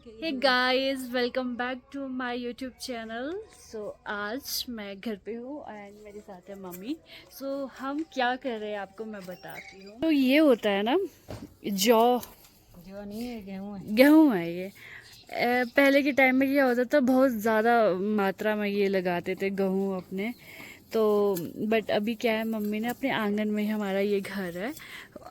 Hey guys, welcome back to my YouTube channel. So आज मैं घर पे हूँ एंड मेरे साथ है मम्मी। सो हम क्या कर रहे हैं आपको मैं बताती हूँ। तो ये होता है ना, जौ जो नहीं है, गेहूँ है। गेहूँ है ये। पहले के टाइम में क्या होता था, बहुत ज़्यादा मात्रा में ये लगाते थे गेहूँ अपने। तो बट अभी क्या है, मम्मी ने अपने आंगन में, हमारा ये घर है,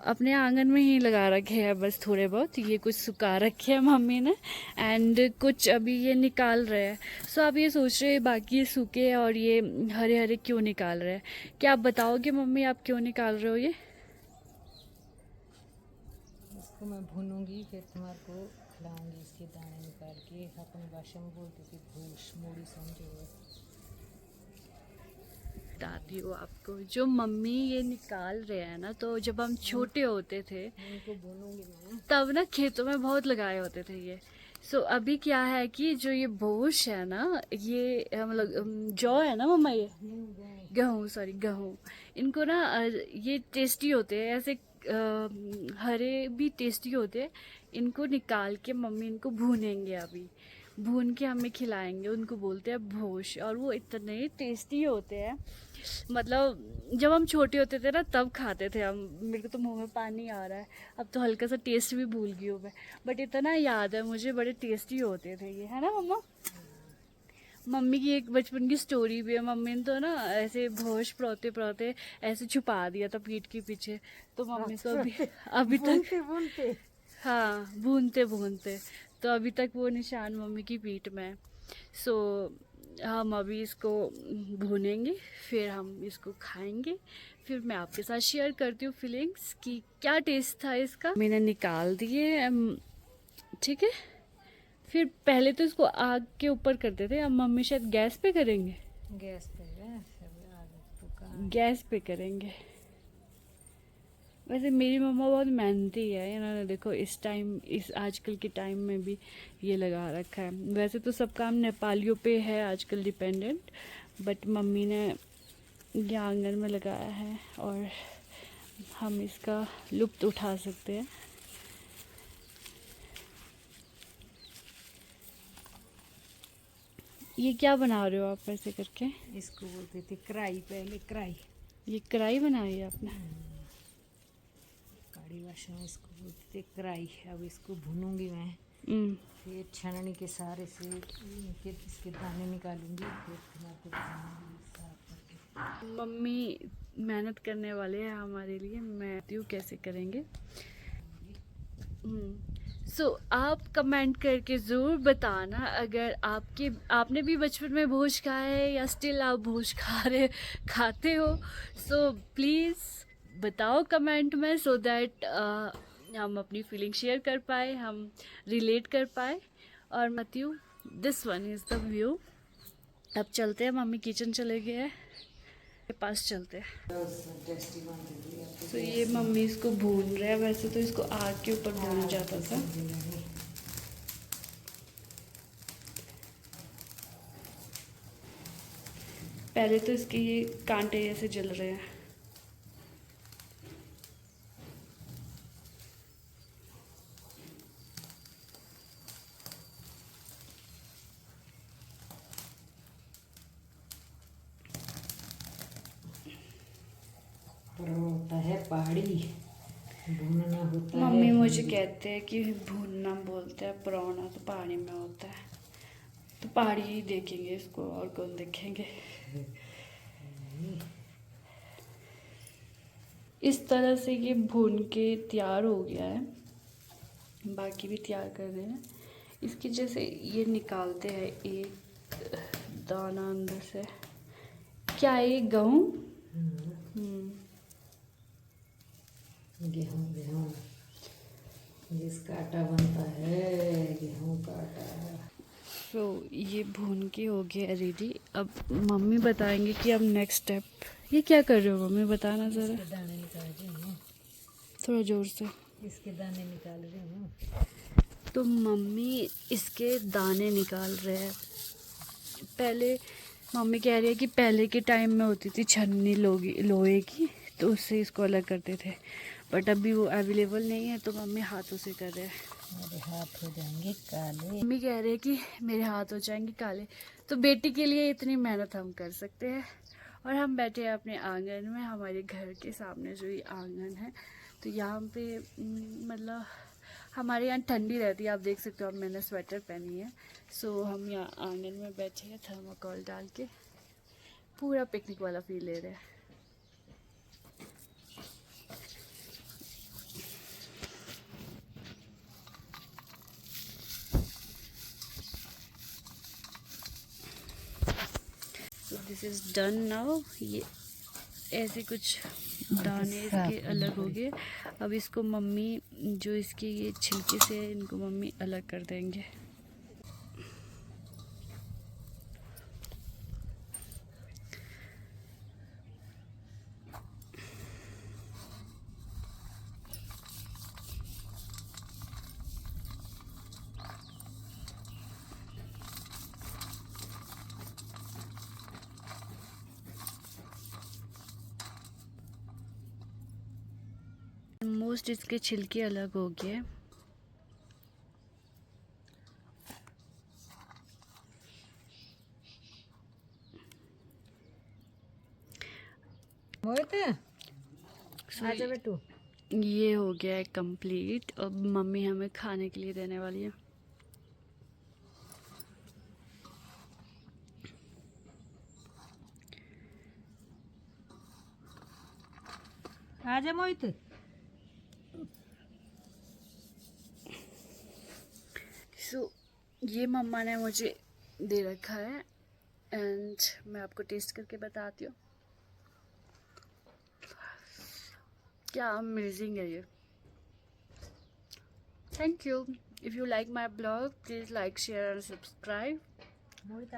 अपने आंगन में ही लगा रखे हैं बस थोड़े बहुत। ये कुछ सुखा रखे हैं मम्मी ने एंड कुछ अभी ये निकाल रहे हैं। सो आप ये सोच रहे हैं बाकी ये सूखे और ये हरे हरे क्यों निकाल रहे हैं। क्या आप बताओगे मम्मी, आप क्यों निकाल रहे हो ये? इसको मैं भूनूंगी, फिर तुम्हारे को खिलाऊंगी। इसके दाने निकाल के अपनी भाषा में बोलते थे भूस मूड़ी, समझो। बताती हूँ आपको, जो मम्मी ये निकाल रहे हैं ना, तो जब हम छोटे होते थे इनको भूनूंगी मैं। तब ना खेतों में बहुत लगाए होते थे ये। सो अभी क्या है कि जो ये बोश है ना, ये मतलब जौ है ना मम्मा, ये गेहूँ, सॉरी गेहूँ। इनको ना ये टेस्टी होते हैं ऐसे, हरे भी टेस्टी होते हैं। इनको निकाल के मम्मी इनको भूनेंगे अभी, भून के हमें खिलाएंगे। उनको बोलते हैं भोश, और वो इतने टेस्टी होते हैं। मतलब जब हम छोटे होते थे ना तब खाते थे हम। मेरे को तो मुंह में पानी आ रहा है, अब तो हल्का सा टेस्ट भी भूल गई हूँ मैं। बट इतना याद है मुझे, बड़े टेस्टी होते थे ये, है ना मम्मा? मम्मी की एक बचपन की स्टोरी भी है। मम्मी ने तो ना ऐसे होश पड़ोते पड़ोते ऐसे छुपा दिया था पीठ के पीछे। तो मम्मी को अभी अभी तक, भूनते भूनते हाँ, भूनते भूनते, तो अभी तक वो निशान मम्मी की पीठ में है। सो हम अभी इसको भूनेंगे, फिर हम इसको खाएंगे। फिर मैं आपके साथ शेयर करती हूँ फीलिंग्स कि क्या टेस्ट था इसका। मैंने निकाल दिए ठीक है। फिर पहले तो इसको आग के ऊपर करते थे, अब मम्मी शायद गैस पे करेंगे। गैस पे है, सब आगे तो कहाँ है। गैस पे करेंगे। वैसे मेरी मम्मा बहुत मेहनती है, इन्होंने देखो इस टाइम, इस आजकल के टाइम में भी ये लगा रखा है। वैसे तो सब काम नेपालियों पे है आजकल डिपेंडेंट, बट मम्मी ने ये आंगन में लगाया है और हम इसका लुत्फ़ उठा सकते हैं। ये क्या बना रहे हो आप ऐसे करके? इसको बोलते थे कढ़ाई, पहले कढ़ाई। ये कढ़ाई बनाई है आपने? काड़ी भाषा में इसको बोलते थे कढ़ाई। अब इसको भूनूंगी मैं, हम्म। फिर छाननी के सहारे से फिर इसके दाने निकालूंगी, फिर तुम्हारे को खाऊंगी साफ करके। मम्मी मेहनत करने वाले हैं हमारे लिए, मैं बताती हूँ कैसे करेंगे। सो आप कमेंट करके ज़रूर बताना अगर आपने भी बचपन में भोज खाया है या स्टिल आप भोज खाते हो। सो प्लीज़ बताओ कमेंट में, सो दैट हम अपनी फीलिंग शेयर कर पाए, हम रिलेट कर पाए। और Matthew, this one is the view. अब चलते हैं, मम्मी किचन चले गए हैं, के पास चलते हैं। टेस्टी बनती थी। अब तो तो ये मम्मी इसको भून रहे हैं, वैसे तो इसको आग के ऊपर भूना जाता था। पहले तो इसके ये कांटे ऐसे जल रहे हैं। पर होता है पहाड़ी, भूनना होता है। मम्मी मुझे कहते हैं कि भूनना बोलते हैं, परोना तो पहाड़ी में होता है। तो पहाड़ी ही देखेंगे इसको, और कौन देखेंगे। इस तरह से ये भून के तैयार हो गया है। बाकी भी तैयार कर रहे हैं। इसकी जैसे ये निकालते हैं एक दाना अंदर से। क्या है ये, गेहूँ? गेहूँ, गेहूँ जिसका आटा बनता है, गेहूँ का आटा। तो ये भून के हो गया रेडी। अब मम्मी बताएंगे कि अब नेक्स्ट स्टेप। ये क्या कर रहे हो मम्मी, बताना ज़रा, इसके दाने निकाल रही हूँ, थोड़ा ज़ोर से। इसके दाने निकाल रही हूँ। तो मम्मी इसके दाने निकाल रहे हैं। पहले मम्मी कह रही है कि पहले के टाइम में होती थी छन्नी लोहे की, तो उससे इसको अलग करते थे। बट अभी वो अवेलेबल नहीं है, तो मम्मी हाथों से कर रहे हैं। मेरे हाथ हो जाएंगे काले। मम्मी कह रहे हैं कि मेरे हाथ हो जाएंगे काले, तो बेटी के लिए इतनी मेहनत हम कर सकते हैं। और हम बैठे हैं अपने आंगन में, हमारे घर के सामने जो ये आंगन है, तो यहाँ पे मतलब हमारे यहाँ ठंडी रहती है, आप देख सकते हो। अब मैंने स्वेटर पहनी है। सो हम यहाँ आंगन में बैठे हैं थर्माकोल डाल के, पूरा पिकनिक वाला फील ले रहे हैं। So this is done now। ये ऐसे कुछ दाने इसके अलग हो गए। अब इसको मम्मी जो इसके ये छिलके से है, इनको मम्मी अलग कर देंगे। ऑलमोस्ट इसके छिलके अलग हो गए। मोहित आजा बेटू। ये हो गया है कंप्लीट। अब मम्मी हमें खाने के लिए देने वाली है। आजा मोहित। सो ये मम्मा ने मुझे दे रखा है एंड मैं आपको टेस्ट करके बताती हूँ। क्या अमेजिंग है ये। Thank you. If you like my blog please like share and subscribe. Mohit